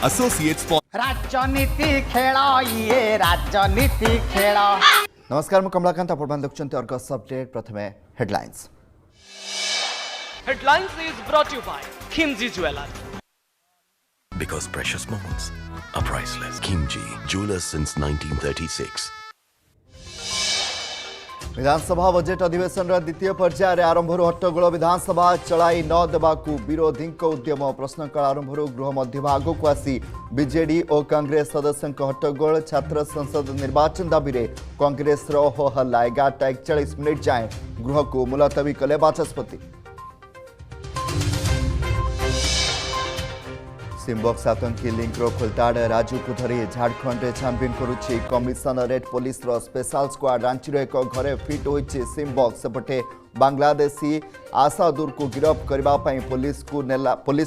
Associates for राजनीति खेल ये राजनीति खेल। नमस्कार मु कमलाकांत आपण देखुछन्ते अर्गस अपडेट प्रथमे headlines. Headlines is brought to you by Kimji Jewelers. Because precious moments are priceless. Kimji, jewelers since 1936. Vidhan Sabha budget अधिवेशन द्वितीय पर्यायर आरंभ हट्टगोल विधानसभा चलाई न देवाकू विरोधी उद्यम प्रश्नकाल आरंभ गृह मध्यभाग को आसी बीजेडी और कांग्रेस सदस्यों हट्टगोल छात्र संसद निर्वाचन दाबी में कांग्रेस हो हल्ला 11:41 मिनिट जाए गृह को मुलतवी कले बाचस्पति। सिमबक्स आतंकी लिंकर खोलताड़ राजू को धरी झारखंड छानबीन करुच्ची commissionerate police special squad Ranchi एक घरे फिट होइछि सिमबक्स सेपटे बांग्लादेशी आसादुर को गिरफ्त करने पुलिस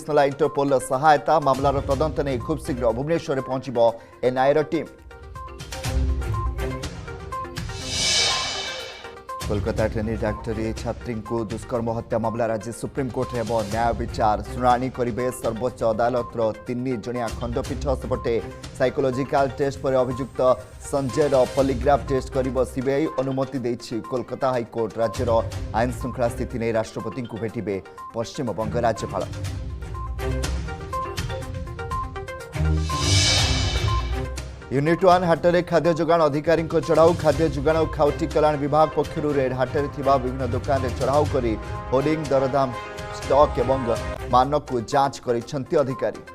नेला इंटरपोल सहायता मामलार तदंत नहीं खूब शीघ्र भुवनेश्वर पहुंचब एनआईर टीम। कोलकाता ट्रेनी डाक्टरी छात्री को दुष्कर्म हत्या मामला आज सुप्रीमकोर्ट में न्याय विचार शुणाणी करेंगे सर्वोच्च अदालतर 3 जणिया खंडपीठ सेपटे साइकोलॉजिकल टेस्ट पर अभियुक्त संजय पॉलीग्राफ टेस्ट कर सीबीआई अनुमति देछि कोलकाता हाईकोर्ट। राज्यर आईन श्रृंखला स्थिति नहीं राष्ट्रपति को भेटिबे पश्चिमबंग राज्यपाल। यूनिट 1 हाटरे खाद्य जोगाण अधिकारी चढ़ाऊ खाद्य जोगाण और खाउटी कल्याण विभाग पक्षर रेड हाटरे थिबा विभिन्न दुकान में चढ़ाऊ कर होर्डिंग दरदाम स्टॉक एवं मानक को जांच करिसेंती अधिकारी।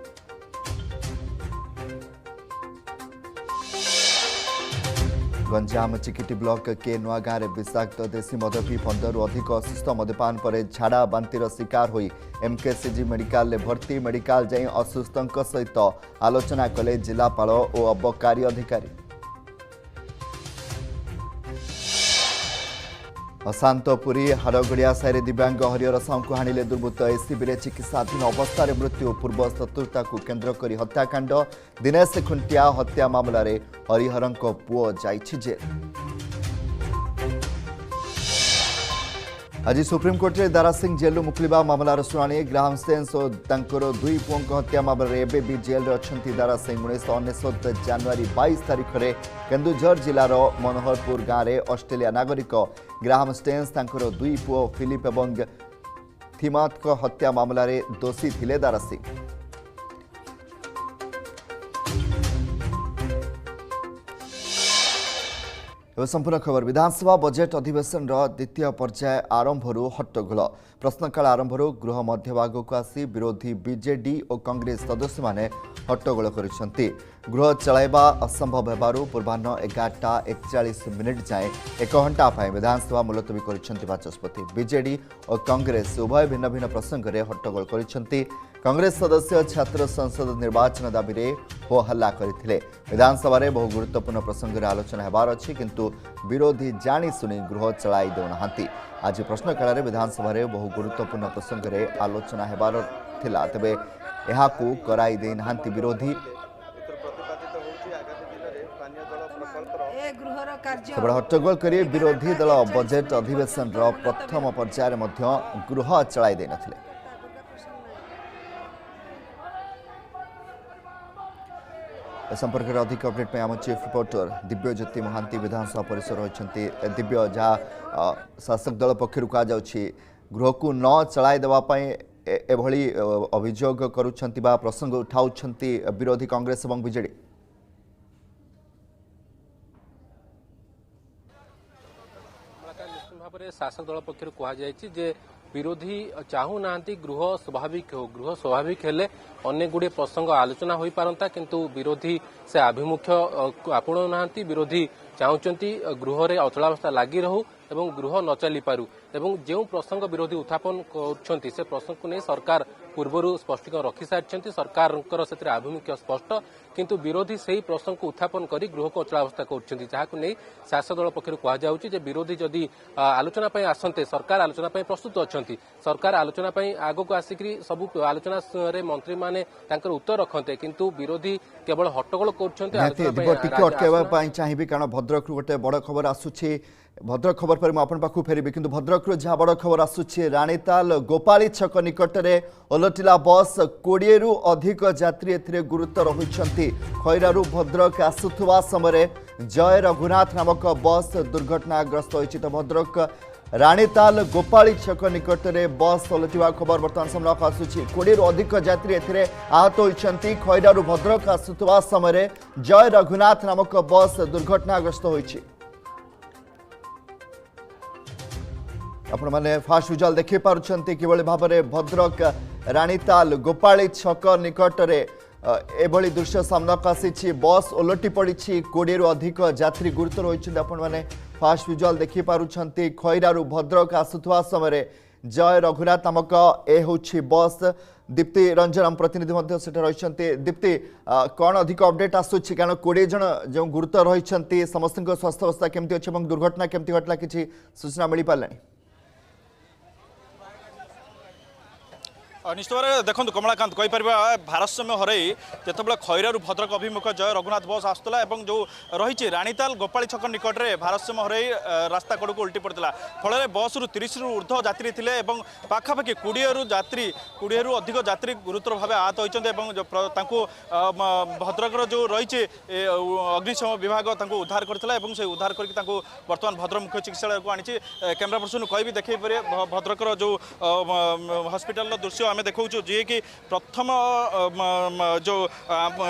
गंजाम चिकिटी ब्लॉक के नुआ गाँव में विषाक्त देशी मद पी 15 अधिक असुस्थ मद्यपान पर झाड़ा बांतिर शिकार होई एमकेसीजी मेडिकल भर्ती मेडिकल जाई असुस्थों सहित आलोचना कले जिलापाल और अबकारी अधिकारी। अशांत पुरी हाड़गड़िया साई दिव्यांग हरिहर साहू को हाणिले दुर्बृत्त एसीबी चिकित्साधीन अवस्था मृत्यु पूर्व शत्रुता को केन्द्र कर हत्याकांड दिनेश खुंटिया हत्या मामला रे हरिहर पुओ जाइछि जेल। आज सुप्रीमकोर्ट में दारा सिंह जेल मुकुलिबा मामलार शुणाणी ग्राहम सेन्स और तांकर 2 पुओं हत्या मामला एबे भी जेल अच्छा दारा सिंह 1999 जनवरी 22 तारिख में केन्दुझर जिलार मनोहरपुर गाँव में ऑस्ट्रेलिया नागरिक ग्राहम स्टेन्स तांकर 2 पुओ फिलिप एवं थिमात हत्या मामला दोषी थिले दारा सिंह। संपूर्ण खबर विधानसभा बजेट अधिवेशन द्वितीय पर्याय आरंभ हट्टगोल प्रश्नकाल आरंभ गृह मध्यभाग को आसी विरोधी बीजेडी और कांग्रेस सदस्य माने हट्टगोल करिसेंती। गृह चलाइबा असंभव हेबारु पूर्वाह्न 11:41 मिनिट जाए 1 घंटा विधानसभा मुलतवी करिसेंती बाचस्पति। बीजेडी और कांग्रेस उभय भिन्न भिन्न प्रसंग में हट्टगोल करिसेंती। कांग्रेस सदस्य छात्र संसद निर्वाचन दाबी में हो हल्ला करते विधानसभा में बहु गुरुत्वपूर्ण प्रसंग में आलोचना होबार अच्छी किंतु विरोधी जाणीशुणी गृह चलाई देना। आज प्रश्नकाल में विधानसभा में बहु गुरुत्वपूर्ण प्रसंग में आलोचना होबार थिला तेबे एहाकू कराई देना विरोधी। हट्टगोल कर विरोधी दल बजेट अधिवेशन प्रथम पर्यायर गृह चलाई देनथिले। संपर्क में अधिक अपडेट में आम चीफ रिपोर्टर दिव्यज्योति महांती विधानसभा परिसर होती दिव्य जहाँ शासक दल पक्षर कह गृह को न चलाई देवाई एभली अभियोग करुछंती बा प्रसंग उठाउछंती विरोधी कांग्रेस और बीजेडी। शासक दल पक्षर कह विरोधी चाहू ना गृह स्वाभाविक हो गृह स्वाभाविक हेले अनेक गुड़े प्रसंग आलोचना हो पारंता किंतु विरोधी से आभिमुख्य आपणु ना विरोधी चाहूँगी गृह रे अचलावस्था लगी रहू एवं गृह न चली पारू एवं जो प्रसंग विरोधी उत्थापन कर से प्रसंग को नहीं सरकार पूर्वर स्पष्टीकरण रखी सारी सरकार से आभिमुख्य स्पष्ट किंतु विरोधी से ही प्रसंग को उत्थापन कर गृह को अचलावस्था कर शासक दल पक्षर कहुचे विरोधी जदि आलोचना आसते सरकार आलोचना प्रस्तुत अच्छा सरकार आलोचना आग को आसिक सब आलोचना मंत्री माने उत्तर रखते किंतु विरोधी केवल हट्टगोल कर चाहिए कारण भद्रक गोटे बड़ खबर आसूची भद्रक खबर पर मुझे पाखु फेरबी किंतु भद्रक जहाँ बड़ खबर आसूची राणीताल गोपाली छक निकटरे ओलटिला बस 20 रु अधिक यात्री एथिरे गुरुतर होइछंती। खैरारू भद्रक आसुथुवा समय जय रघुनाथ नामक बस दुर्घटनाग्रस्त होइछि। तो भद्रक राणीताल गोपाली छक निकटरे बस ओलटिवा खबर बर्तमान सामना आसूची। 20 रु अधिक यात्री एथिरे आहत होइछंती। खैरारू भद्रक आसुथुवा समय जय रघुनाथ नामक बस दुर्घटनाग्रस्त होइछि। आपण माने फास्ट विजुअल देखि पारुछंती किबळी भाबरे भद्रक राणीताल गोपाली छक निकटरे एभली दृश्य सामना आसी। बस ओलटी पड़ी 20 रु अधिक यात्री गुरुतर होइछन्ती। आपण माने फास्ट विजुअल देखि पारुछंती। खैरारू भद्रक आसुथुवा समय जय रघुनाथ नामक ए होछि बस। दीप्ति रंजन आम प्रतिनिधि मध्य सेटा रहिछन्ती। दीप्ति कौन अधिक अपडेट आसुछि कारण 20 जन जो गुरुतर रहिछन्ती समस्त स्वास्थ्य अवस्था केमती अछि एवं दुर्घटना केमती घटला किछि सूचना मिली पालानी? निश्चित भाव देखो कमलाकांत कहीपर भारसाम्य हरई जिते खैरारू भद्रक अभिमुख जय रघुनाथ बस आसूला जो रही राणीताल गोपाली छक निकट में भारसाम्य हरई रास्ता कड़ को उल्टी पड़ता फल बस रु 30 रु ऊर्ध्व यात्री थे पाखापाखि 20 रु अधिक यात्री गुरुतर भाव आहत होती भद्रक जो रही अग्निशम विभाग उद्धार करता से उद्धार करके बर्तमान भद्रक मुख्य चिकित्सालय को आनी। कैमेरा पर्सन कह देखे भद्रक जो हस्पिटाल दृश्य आम देखा जी कि प्रथम जो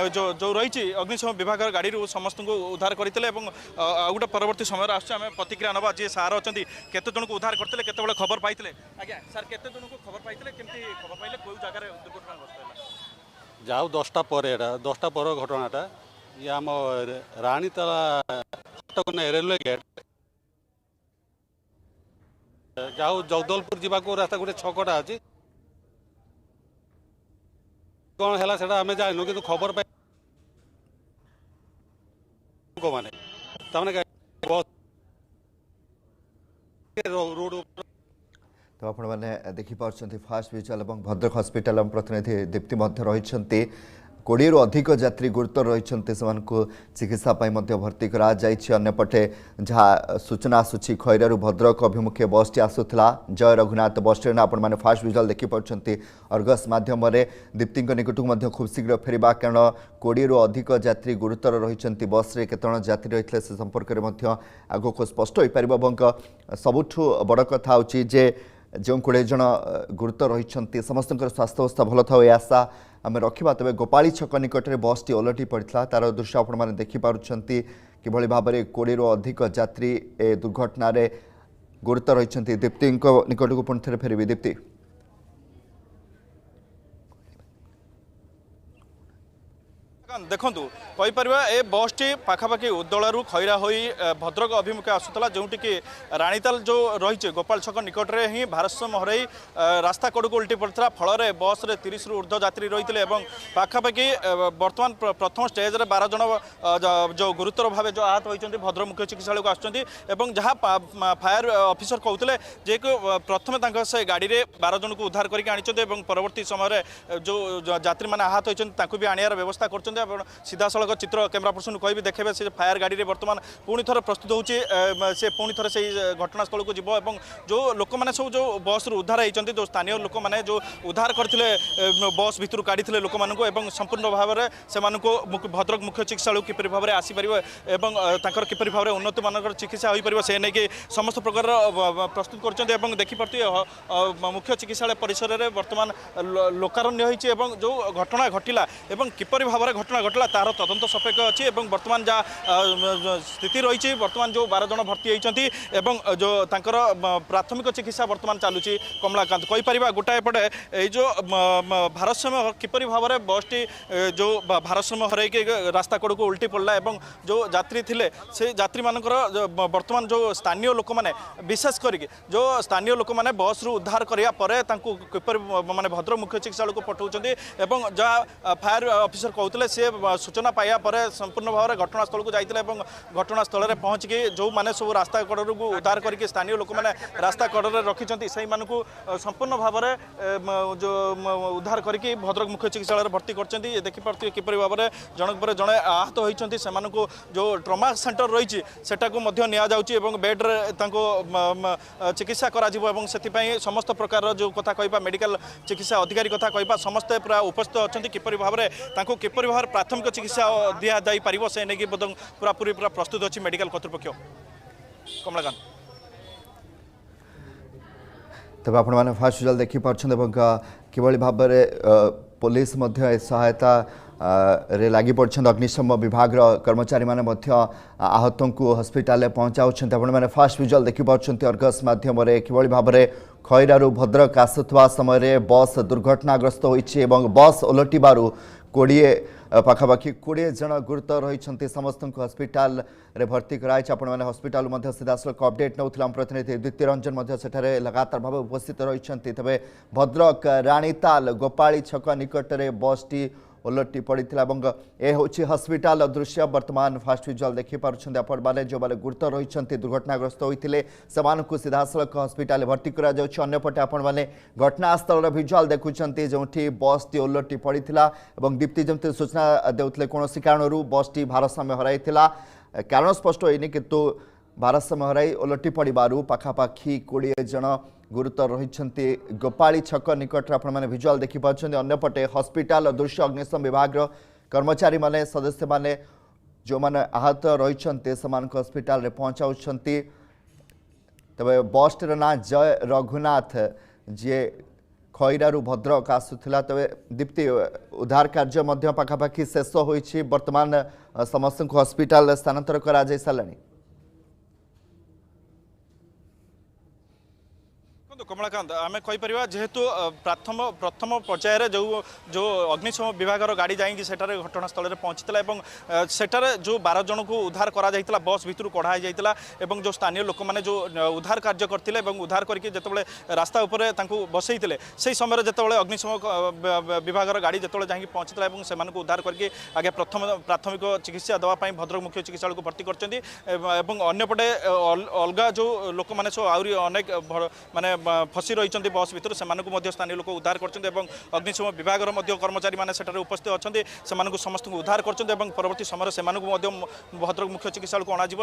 जो जो रही अग्निशम विभाग गाड़ी समस्त को उद्धार करते गोटे परवर्ती समय आम प्रतिक्रिया नवा जी सार अच्छा केते जन को उद्धार करते केते खबर पाई आज्ञा सार केते जन को खबर पाई केमती खबर पाइले कोई जगह दुर्घटनाग्रस्त जाऊ 10टा पर एटा 10टा पर घटनाटा ये आम राणीताला रेलवे गेट जाऊ जगदलपुर जावाक रास्ता गोटे छकटा अच्छी कौन है सेटा आम जानु कि खबर पाई मैंने रोड तो आपण मैंने देखिपुंट फास्ट विजुअल और भद्रक हस्पिटाल प्रतिनिधि दीप्ति रही 20 रु अधिक यात्री गुरुतर रही चिकित्सा भर्ती करपटे जहाँ सूचना आसूची खैरारू भद्रक अभिमुखे बस टी आसूला जय रघुनाथ बस स्टैंड आपण फास्ट विजुअल देखिपुंट अर्गस मध्यम दीप्ति निकटक खूब शीघ्र फेरवा कारण 20 रु अधिक यात्री गुरुतर रही बस रे केतन यात्री रही से संपर्क में आगक स्पष्ट हो पार। सबुठ बड़ कथा होची जे जो 20 जन गुरुतर रही समस्त स्वास्थ्य अवस्था भल था आशा आम रखा। तेज गोपाली छक निकट में बस टी ओलटी पड़ता तार दृश्य आपण देखिपुंट किभली भाव में 20 रु अधिक यात्री ए दुर्घटन गुरुतर रही। दीप्ति निकट को पुणी थे फेरबी। दीप्ति देखु कहीपर ए बस टी पाखापाखि उद्दलू खैरा हो भद्रक अभिमुखे आसूला जोटि कि राणीताल जो रही गोपाल छक निकट में ही भारसाम्य हरई रास्ता कड़ को उल्टी पड़ता फल बस रे 30 रु ऊर्ध्व यात्री रही पाखापाखि बर्तमान प्रथम स्टेज रे 12 जन जो गुरुतर भाव जो आहत होती भद्रक मुख्य चिकित्सालय को आसुँच जहाँ फायर ऑफिसर कहते जे प्रथम से गाड़ी में 12 जन को उद्धार करके आनी परवर्ती समय जो यात्री मैंने आहत होती भी आनियार व्यवस्था कर सीधा सड़क चित्र कैमेरा पर्सन कह भी देखे से फायर गाड़ी में बर्तमान पुणी थर प्रस्तुत होची से पुणी थर से घटनास्थल को जीव और जो लोक मैंने सब जो बस रु उद्धार होती जो स्थानीय लोक मैंने जो उद्धार करते बस भितर काढ़ी लोक मानू संपूर्ण भाव में से भद्रक मुख्य चिकित्सालय किपर भाव में आसीपर और किपर भाव में उन्नत मान चिकित्सा हो पार से नहीं समस्त प्रकार प्रस्तुत कर देखिपे मुख्य चिकित्सालय परिसर में बर्तमान लोकारण्य होती जो घटना घटला किपर भाव में घटना घटला तार तदंत सपेक्ष अच्छी बर्तमान जहाँ स्थिति रही बर्तमान जो 12 जन भर्ती होती जो तांकर प्राथमिक चिकित्सा बर्तमान चलुची। कमलाकांत कहीपर गोटाए पटे ये जो भारसाम्य किपर भाव में बस टी जो भारसाम्य हरई रास्ता कड़ को उल्टी पड़ला जो यात्री थे से यात्री मान बर्तमान जो स्थानीय लोक मैंने विशेष करके जो स्थानीय लोक मैंने बस रु उद्धार करापर किपर माने भद्रक मुख्य चिकित्सालय को पठाऊँ जहाँ फायर ऑफिसर कहते सी सूचना पाइबा पर संपूर्ण भाव में घटनास्थल को जाते घटनास्थल में पहुँचिकी जो मैंने सब रास्ता कड़ को उद्धार करके स्थानीय लोक मैंने रास्ता कड़ रखिंट से संपूर्ण भाव में जो उद्धार करके भद्रक मुख्य चिकित्सालय भर्ती कर देखिपे किपर भाव में जनक पर जड़े आहत होती जो ट्रमा सेंटर रही है बेड्रे चिकित्सा करा समस्त प्रकार जो कथा कहवा मेडिकल चिकित्सा अधिकारी कथा कहवा समस्ते पूरा उपस्थित अच्छा किपर भाव में किपर भाव प्राथमिक चिकित्सा दि जापर से नहीं पूरा पूरी पूरा प्रस्तुत अच्छी मेडिकल कर्तृपक्ष कमलाकांत तब आपण मैंने फास्ट रिजल्ट देखिपारे किभली भाव में पुलिस सहायता रे लगी पड़छन अग्निशम विभाग कर्मचारी माने आहत को हस्पिटाल पहुंचाऊँ आपण मैंने फास्ट विजुअल देखिपारे अर्गस मध्यम किभली भाव में खैरारू भद्रक आसुवा समय बस दुर्घटनाग्रस्त होइछि एवं बस ओलटिबारू 20 पाखापाखि 20 जन गुरुतर रही समस्त हस्पिटाल रे भर्ती कराई आपण मैंने हस्पिटाल सीधासख अपडेट नौला प्रतिनिधि द्वितीय रंजन सेठारे लगातार भाव उपस्थित रही तेज भद्रक राणीताल गोपाली छक निकट में बसटी ओलटी पड़ता ए हूँ हस्पिटाल दृश्य वर्तमान फास्ट विजुअल देखिपुंट आपण मैंने जो मैंने गुरुतर रही दुर्घटनाग्रस्त होते से सीधासख हस्पिटाल भर्ती करपटे आपण मैंने घटनास्थल विजुअल देखुं जो बसटी ओलटी पड़ता दीप्ति जमी सूचना देते कौन कारण बसटी भारसाम्य हराइला कारण स्पष्ट होनी किंतु भारसाम्य हराई ओलटी पड़ू पाखापाखि 20 जन गुरुतर रही गोपाली छक निकट आपण मैंने विजुअल देखिपारे अंपटे हस्पिटाल दृश्य अग्निशम विभाग कर्मचारी माने सदस्य माने जो माने आहत रही हस्पिटाल पहुँचाऊँ तबे बसटर ना जय रघुनाथ जी खैरारू भद्रक आसूला तबे दीप्ति उद्धार कार्य पाखापाखि शेष होइछि वर्तमान समस्त को हस्पिटाल स्थानांतर करा जाय सालानी कमलाकांत आम कहीपर जेहेतु प्रथम पर्यायर जो जो अग्निशम विभाग गाड़ी जाकि सेठारे घटनास्थल में पहुँची सेठारे जो 12 जन को उद्धार करा जायतिला बस भितर कढ़ा जायतिला जो स्थानीय लोक मैंने जो उद्धार कार्य करते उद्धार करके जिते रास्ता उपर बसईले से समय जिते अग्निशम विभाग गाड़ी जिते जाकि पहुँची से उद्धार करके आगे प्रथम प्राथमिक चिकित्सा देवाई भद्रक मुख्य चिकित्सालय को भर्ती करपटे अलग जो लोक मैंने सब आहरी अनेक माने फसी रही बस भितर से स्थानीय लोक उद्धार कर अग्निशम विभाग कर्मचारी मैंने उपस्थित अच्छा से समस्त उद्धार कर परवर्ती समय से भद्रक मुख्य चिकित्सालय को अणाजिव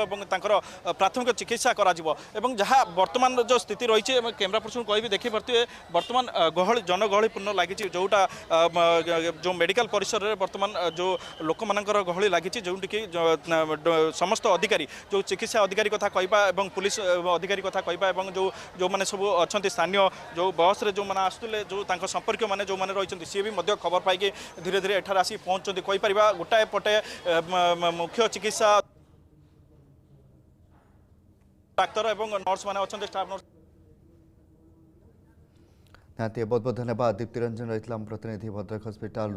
प्राथमिक चिकित्सा करा जहाँ वर्तमान जो स्थिति रही कैमरा पर्सन कह देखिपे वर्तमान गहली जनगहलीपूर्ण लगी जोटा जो मेडिकल परिसर में वर्तमान जो लोक मानकर गहली लगी जो समस्त अधिकारी जो चिकित्सा अधिकारी कथा कहवा पुलिस अधिकारी कथा कहवा जो जो मैंने सब अच्छा स्थानीय जो बस रे जो मैंने आसुले जो संपर्क मैंने जो मैंने रही सी भी खबर पाई धीरे धीरे एठार आसी पहुँचते कहीपर गोटाए पटे मुख्य चिकित्सा डाक्तर एवं नर्स मैंने अच्छा स्टाफ नर्स बहुत बहुत धन्यवाद दीप्ति रंजन रही प्रतिनिधि भद्रक हस्पिटाल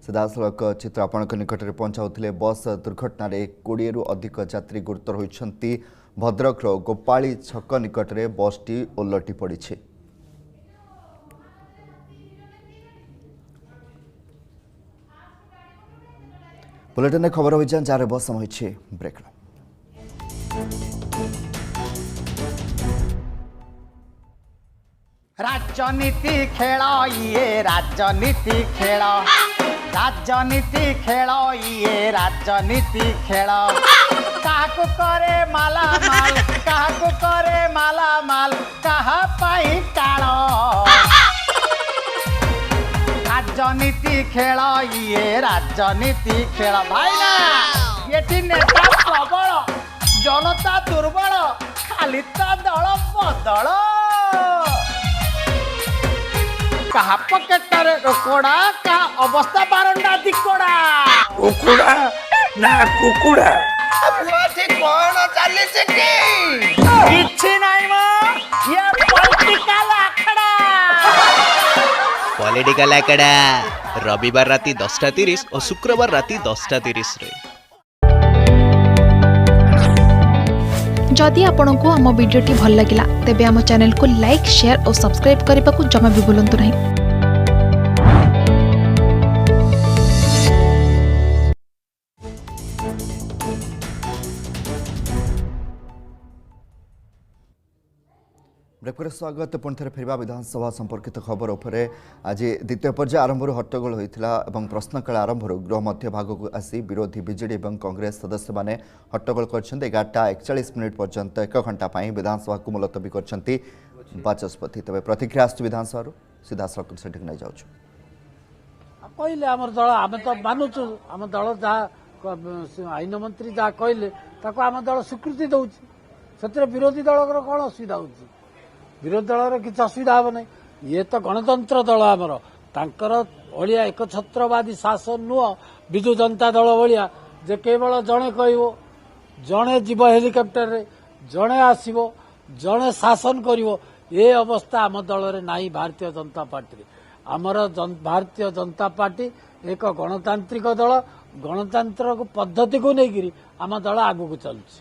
सीधासख चित्र आपण निकट में पहुंचाऊे बस दुर्घटन 20 रु अधिक यात्री गुरुतर होती भद्रक गोपाली छक निकट में बसटी ओलटी पड़ी बुलेटिन खबर अभियान जार बस समय ब्रेक राजनीति खेल ये राजनीति खेल राजनीति खेल ये राजनीति खेल काहाकु करे माला माल काहाकु करे माला माल कहा पाई टाण राजनीति खेल ये राजनीति खेल भाई ना ये नेता प्रबल जनता दुर्बल खाली तो दल बदल कहा पकेटरे कोड़ा का अवस्था बारंडा दिकोड़ा कुकुड़ा ना कुकुड़ा बुआठी कोण चली की किछि नाही म ये पॉलिटिकल आखड़ा पॉलिटिकल आखड़ा रविवार राति 10:30 और शुक्रवार राति 10:30 रे जदि आपंक आम भिडी भल लगा तेब आम चैनल को लाइक शेयर और सब्सक्राइब करने को जमा भी भूलु नहीं। ब्रेक स्वागत पुणी थे फेरवा विधानसभा संपर्कित खबर उपरे आज द्वितीय पर्याय आरंभ हट्टगोल होता और प्रश्नकाल आरंभ गृह मध्य भाग को आसी विरोधी बीजेडी और कांग्रेस सदस्य मैंने हट्टगोल कर 11:41 पर्यंत 1 घंटा विधानसभा को मुलतवी कर बाचस्पति। तेज प्रतिक्रिया आस विधानसभा सीधा सड़क से नहीं जाऊँ कहले आम दल आम तो मानुचु आम दल जहाँ आईन मंत्री जहाँ कहले आम दल स्वीकृति दौर से विरोधी दल कौन असुविधा हो विरोधी दल किसी असुविधा हे ना ये तो गणतंत्र दल आमर तांकर भलिया एक छत्रवादी शासन नुह विजु जनता दल भलिया जे केवल जड़े कह जड़े जीव हेलिकप्टर रे जड़े आसब जड़े शासन करिवो ये अवस्था आम दल रे नाही भारतीय जनता पार्टी आमर भारतीय जनता पार्टी एक गणतांत्रिक दल गणतंत्र पद्धति को लेकिन आम दल आगू को चलुଛି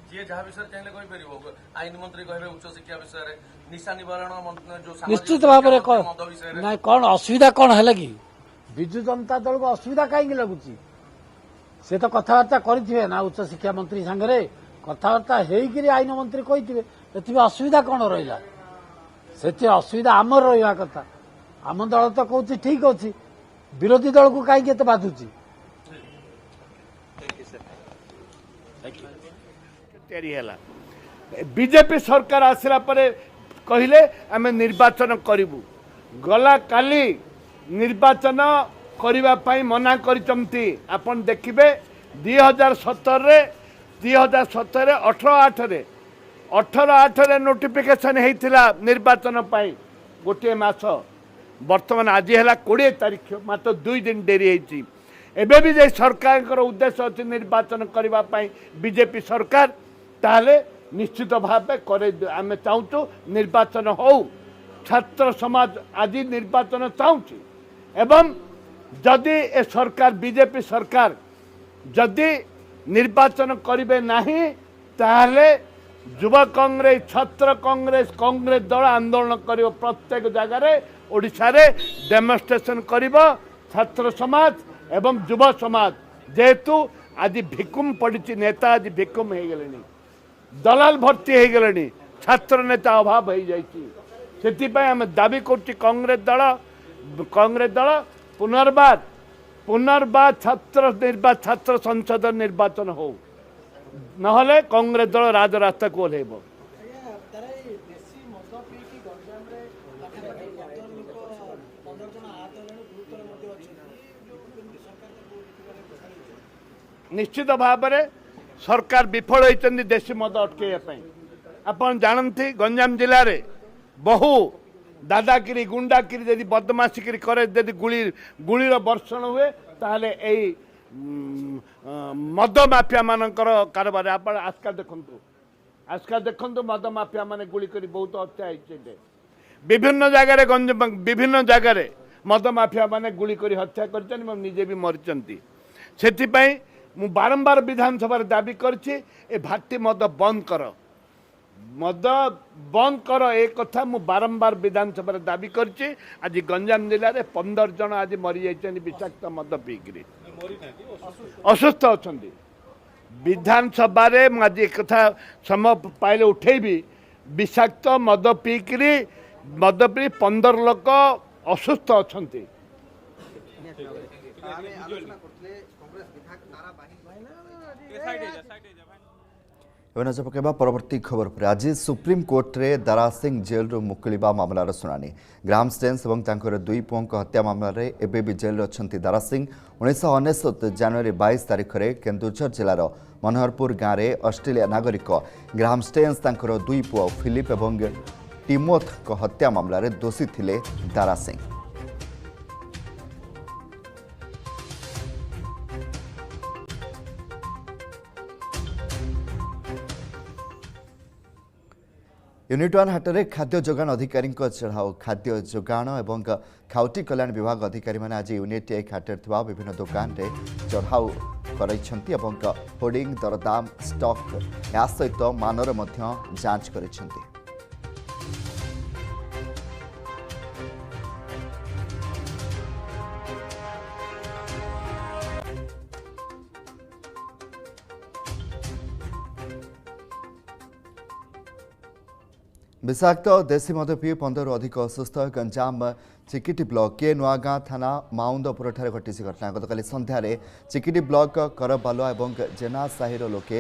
निश्चित भाव में कौन असुविधा कौन है कि विजु जनता दल को असुविधा कहीं लगुच से तो कथबार्ता करें ना उच्च शिक्षा मंत्री सांगे कथबार्ता होकर आईन मंत्री कही ए असुविधा कौन रहा से असुविधा आमर रहा कथा आम दल तो कौन ठीक अच्छी विरोधी दल को कहीं बाधुची बीजेपी सरकार आसला परे कहले आमे निर्वाचन करिबु गला काली निर्वाचन करिबा पई मना करिसंती आपण देखिबे 2017 रे 18/8 रे 18/8 रे नोटिफिकेशन हेतिला निर्वाचन पई गोटे मास वर्तमान आज है 20 तारीख मात्र 2 दिन डेरी हेची एबे भी जे सरकार उद्देश्य अच्छे निर्वाचन करने बीजेपी सरकार ताले निश्चित भाव करे आम चाहूँ निर्वाचन हो छात्र समाज आज निर्वाचन चाहूँ एवं जदि ए सरकार बीजेपी सरकार जदि निर्वाचन करेंगे नहीं ताले युवा कांग्रेस छात्र कांग्रेस कांग्रेस दल आंदोलन कर प्रत्येक जगार ओडिशा रे डेमोन्स्ट्रेशन कर छात्र समाज एवं युवा समाज जेहेतु आज भिकुम पड़ी नेता आज भिकुम हो गले दलाल भर्ती हो गले छात्र नेता अभाव हो जाए आम दाबी कर कांग्रेस दल पुनर्बार छात्र संसद निर्वाचन हो नहले कांग्रेस दल राजरास्ता को ओह्लैब निश्चित भाव में सरकार विफल होती देशी मद अटकई आपन जानती गंजाम जिले में बहु दादागिरी गुंडागिरी यदि बदमाशी करे यदि गुलीर वर्षण हुए ताहले यही मद माफिया मानकर कारबार आप आजकल देखु मद माफिया मान गुली कर बहुत हत्या होते विभिन्न जगह मद माफिया मान गुली कर हत्या कर निजे भी मरी से मु बारंबार विधानसभा दाबी करछि ए भाटी मद बंद कर एक कथा मु बारंबार विधानसभा दाबी करछि आज गंजाम जिले में 15 जन आज मरी जाइछन विषाक्त मद पीकरी असुस्थ अछंती विधानसभा रे आज एक कथा समय पाइले उठेबी विषाक्त मद पी 15 लोक असुस्थ अछंती नजर पकेबा परवर्ती खबर पर आज सुप्रीम कोर्ट रे दारा सिंह जेल रू मुकुलिबा मामलार शुणानी ग्राम स्टेन्स और तांकर दुई पुओं हत्या मामलें एबे भी जेल अच्छी दारा सिंह 1999 जनवरी 22 तारिख में केन्दुझर जिलार मनोहरपुर गाँव में ऑस्ट्रेलिया नागरिक ग्राम स्टेन्स तांकर दुई पुओ फिलिप और टिमोथ को हत्या मामलें दोषी थिले दारा सिंह। यूनिट 1 हाट में खाद्य जोगाण अधिकारी चढ़ाऊ खाद्य जोगाण और खाउटी कल्याण विभाग अधिकारी मैंने आज यूनिट 1 हाट में विभिन्न दुकान रे चढ़ाऊ कर होर्डिंग दरदाम स्टॉक या सहित मानर जांच कर विषाक्त देशी मद पी 15 अधिक असुस्थ गंजाम चिकिटी ब्लॉक के नुआगाँ थाना माउंदपुर घटी घटना गतकाली सन्धार चिकिटी ब्लॉक करबालुआ और जेना साहिर लोके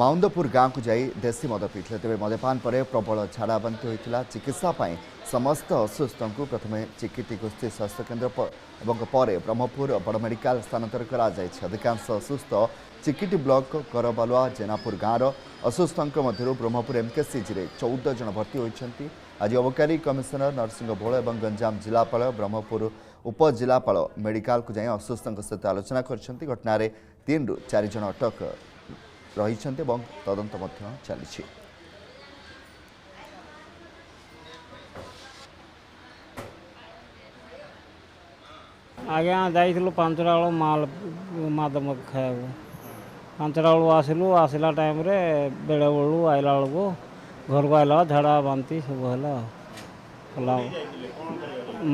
माउंदपुर गाँव को जाई देशी मद पीते तेज मद्यपान पर प्रबल झाड़ाबांति होता चिकित्सा समस्त असुस्थ को प्रथम चिकिटी गोष्ठी स्वास्थ्य केन्द्र और पर ब्रह्मपुर बड़ मेडिकल स्थानांतर कर अधिकांश असुस्थ चिकिटी ब्लॉक करबालुआ जेनापुर गाँव असुस्थ मध्य ब्रह्मपुर एमकेसीजी 14 जन भर्ती होती। आज अबकारी कमिशनर नरसिंह भोल और गंजाम जिलापाल ब्रह्मपुर उपजिलापाल मेडिकल को जाई असुस्थ सहित आलोचना कर घटना 3 ରୁ 4 जन अटक रही तदंत चली। आज्ञा जाइलु 5टा बेलू माल माद खाया 5टा बेलू आसिलु आसला टाइम रे बेड़े बेलू आइला बेलू घर को आइला झाड़ा बांती सब है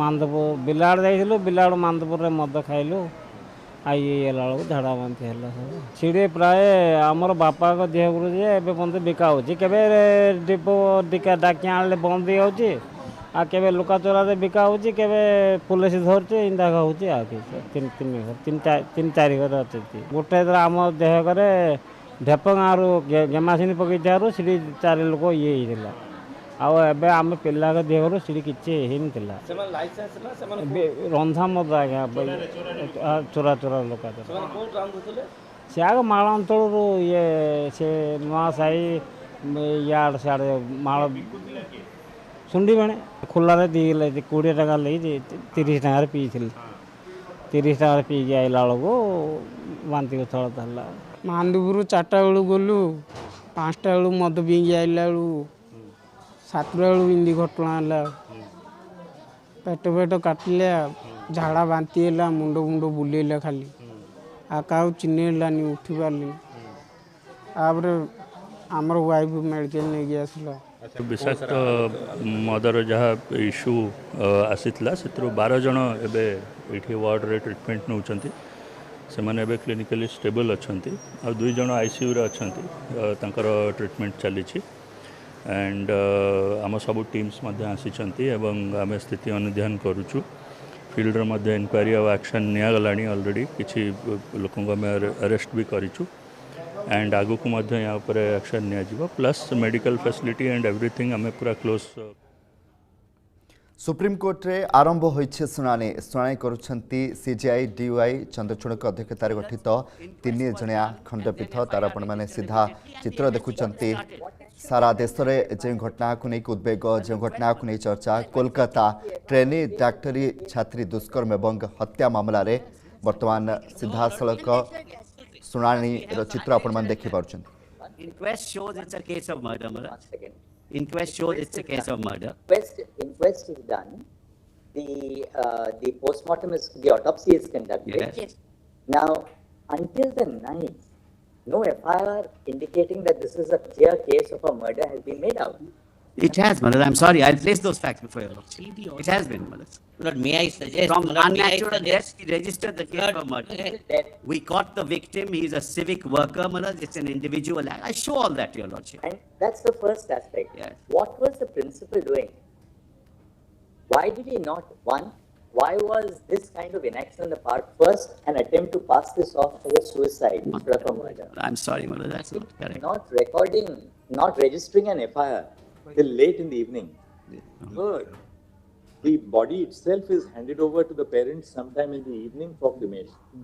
मांदपुर बिलाड़ जाइलु बिलाड़ मांदपुर रे मद खाइलु आइला बेलू झाड़ा बांती है सब सीढ़ी प्राय आमर बापा को देह गुरु जे बंद बिका होवे डिपो टिका डाकी आने बंद हो आ केबे लुका चोरा बिका होची केबे पुलिस धरचे इंदा होची आ तीन चार घर अच्छे गोटे आम देह करे ढेपगाँव गेमासीनी पकईथारू सीढ़ी 4 लोक ये आबे आम पिला देहर सीढ़ी किसी रंधा मद आज्ञा चोरा चोरा लोक सी आग माल अंचल ये से नुआ साई याड सियाड़े माल सुंडी बेणे खुला 20 टका ले 30 टकर पी 30 टकर पी आइला बेलू बांती उथल है मांदपुर 4टा बेलू गलु 5टा बेलू मद पीकी आइला बेलू 7टा बेलू इंदी घटना है पेट काटिले झाड़ा बांती है मुंड मुंड बुलेला खाली आ का चिन्हलानी उठी पार्ली आमर वाइफ मेडिकल नहीं आसला विषाक्त मदर जहाँ इश्यू आसीला से 12 जन एबे वार्ड रे ट्रीटमेंट नौचंती से माने एबे क्लिनिकली स्टेबल अच्छंती और 2 जन आईसीयू रे अच्छंती तांकर ट्रीटमेंट चली एंड आम सब टीम्स मध्य आसीचंती एवं आम स्थिति अनुध्यान करूछु फील्ड रे मध्य इंक्वायरी और एक्शन निया गलानी ऑलरेडी किछि लोकंग में अरेस्ट भी करिछु एंड आगु को मध्य यहाँ पर एक्शन निया plus medical facility and everything आम पूरा क्लोज। सुप्रीम कोर्ट रे आरंभ होइछे शुणाणी करुछंती सीजीआई डीवाई चंद्रचूड़ अध्यक्षतार गठित 3 जणिया खंडपीठ तार आपण माने सीधा चित्र देखुचंती सारा देश में जो घटना को लेकिन उद्वेग जो घटना को नहीं चर्चा कोलकाता ट्रेनी डाक्टरी छात्री दुष्कर्म एवं हत्या मामला रे वर्तमान सीधा सड़क शुणाणी चित्र आपण माने देखि पारुछन। Inquest shows it's a case of murder. Inquest shows it's a case of murder. Inquest is done. The postmortem is, the autopsy is conducted. Yes. Now, until the 9th, no FIR indicating that this is a clear case of a murder has been made out. It has, Madam. I'm sorry. I'll place those facts before you. It has been, Madam. Lord, may I suggest? From unnatural death, he registered the case for murder. We caught the victim. He's a civic worker, Madam. It's an individual act. I show all that to your Lordship. And that's the first aspect. Yes. What was the principal doing? Why did he not? One, why was this kind of inaction on the part first an attempt to pass this off as a suicide instead of a murder? I'm sorry, Madam. That's not correct. Not recording, not registering an FIR till late in the evening. Third, the body itself is handed over to the parents sometime in the evening for cremation.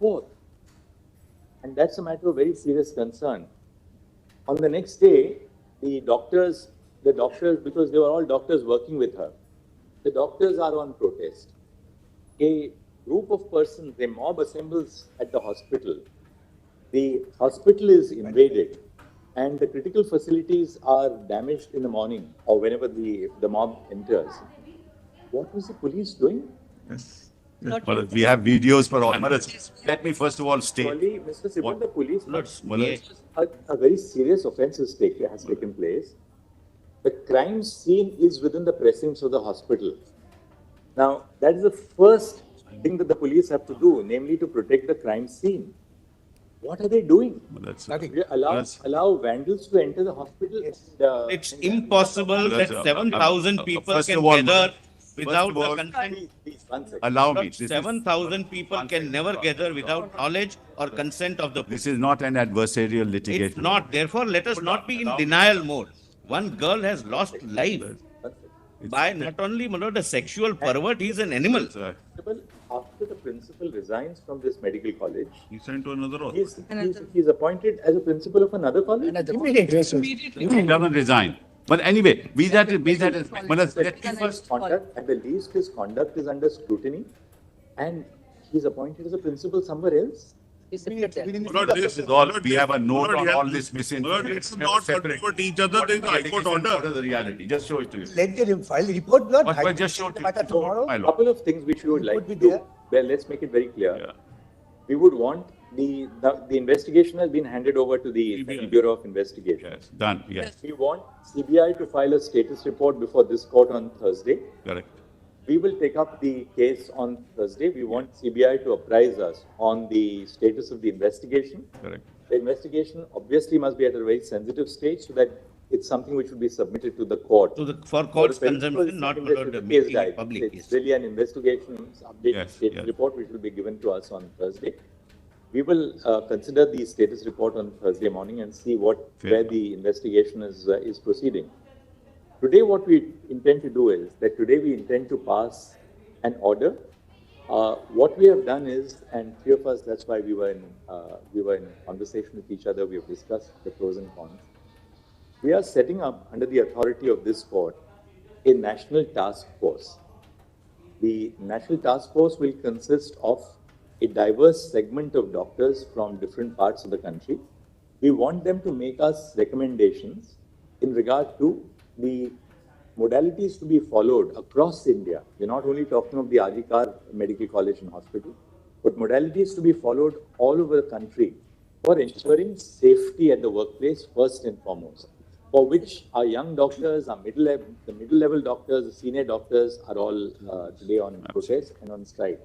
Fourth, and that's a matter of very serious concern. On the next day, the doctors, because they were all doctors working with her, the doctors are on protest. A group of persons, a mob assembles at the hospital. The hospital is invaded and the critical facilities are damaged in the morning or whenever the mob enters. What was the police doing? Yes. But we have videos for all. Let me first of all state. Sorry, Mr. Sibon, the police, a very serious offense has taken place. The crime scene is within the precincts of the hospital. Now, that is the first thing that the police have to do, namely to protect the crime scene. What are they doing? Nothing. Allow vandals to enter the hospital. It's impossible that 7,000 people can gather without the consent. Allow me. 7,000 people can never gather without knowledge or consent of the police. This is not an adversarial litigation. It's not. Therefore, let us not be in denial mode. One girl has lost life by not only the sexual pervert, he is an animal. After the principal resigns from this medical college, He's sent to another he's appointed as a principal of another college. He doesn't resign. But anyway, be that as At the least, his conduct is under scrutiny, and he's appointed as a principal somewhere else. This is all. We have a note on all this misinformation. Let's not contradict each other. There is a High Court order. The reality. Just show it to you. Let him file the report. But just show it to you. A couple of things which we would like to do. Well, let's make it very clear. We would want the investigation has been handed over to the Bureau of Investigation. Yes, done. Yes. We want CBI to file a status report before this court on Thursday. Correct. We will take up the case on Thursday. We want CBI to apprise us on the status of the investigation. Correct. The investigation obviously must be at a very sensitive stage so that it's something which will be submitted to the court. For court's consumption, not the public. It's really an investigation update status report which will be given to us on Thursday. We will consider the status report on Thursday morning and see where the investigation is proceeding. Today, what we intend to do is that today we intend to pass an order. What we have done is, and three of us, that's why we were in conversation with each other. We have discussed the pros and cons. We are setting up, under the authority of this court, a national task force. The national task force will consist of a diverse segment of doctors from different parts of the country. We want them to make us recommendations in regard to the modalities to be followed across India. We're not only talking of the Ajikar Medical College and Hospital, but modalities to be followed all over the country for ensuring safety at the workplace first and foremost, for which our young doctors, the middle-level doctors, the senior doctors are all today on protest and on strike.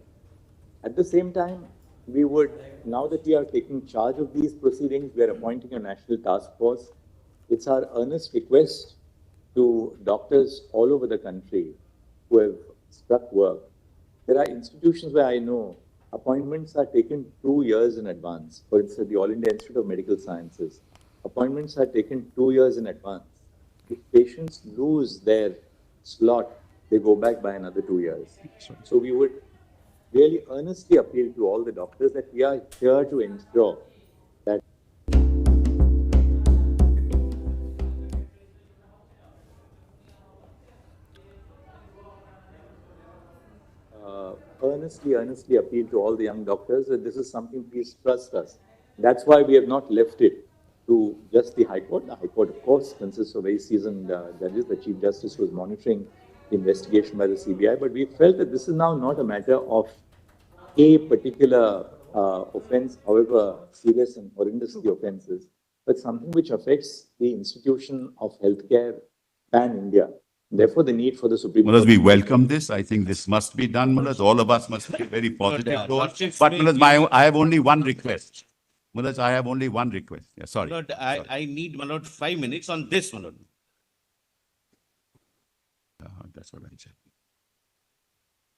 At the same time, we would, now that we are taking charge of these proceedings, we are appointing a national task force. It's our earnest request to doctors all over the country who have struck work. There are institutions where I know appointments are taken 2 years in advance. For instance, the All India Institute of Medical Sciences. Appointments are taken 2 years in advance. If patients lose their slot, they go back by another 2 years. So we would really earnestly appeal to all the doctors that we are here to ensure that earnestly appeal to all the young doctors that this is something, please trust us. That's why we have not left it to just the High Court. The High Court, of course, consists of very seasoned judges. The Chief Justice was monitoring the investigation by the CBI, but we felt that this is now not a matter of a particular offence, however serious and horrendous the offence is, but something which affects the institution of healthcare pan-India. Therefore, the need for the Supreme Court. We welcome this. I think this must be done, Mulaz. All of us must be very positive. But Mulaz, I have only one request. Mulaz, I have only one request. Yeah, sorry. I need 5 minutes on this one. That's what I said.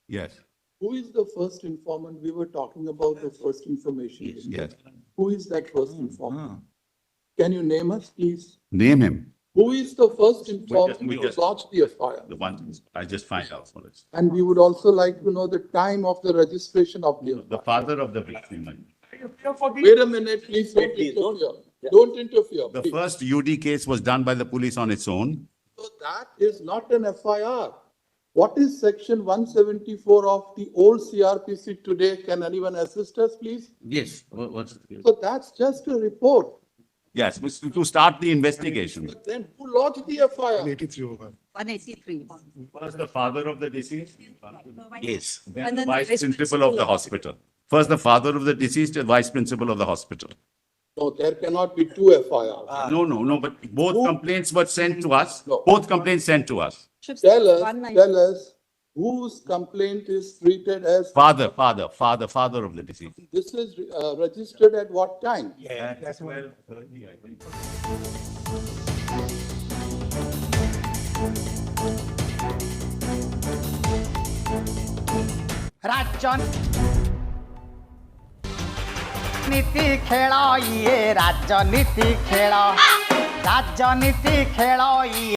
Yes. Who is the first informant? We were talking about the first information. Yes. Who is that first informant? Can you name us, please? Name him. Who is the first informant who launched the FIR? The one I just find out. And we would also like to know the time of the registration of the FIR. The father of the victim. Wait a minute, please. Don't interfere. Don't interfere. The first UD case was done by the police on its own. So that is not an FIR. What is section 174 of the old CRPC today? Can anyone assist us, please? Yes. So that's just a report. Yes, to start the investigation. Then who lodged the FIR? 183. First, the father of the deceased. Yes. Then the vice principal of the hospital. First, the father of the deceased and vice principal of the hospital. No, there cannot be two FIRs. No, but both complaints were sent to us. Both complaints sent to us. Tell us whose complaint is treated as? Father of the deceased. This is registered at what time? That's 12:30, I think. ରାଜନୀତି ଖେଳ ଇଏ ରାଜନୀତି ଖେଳ ଇଏ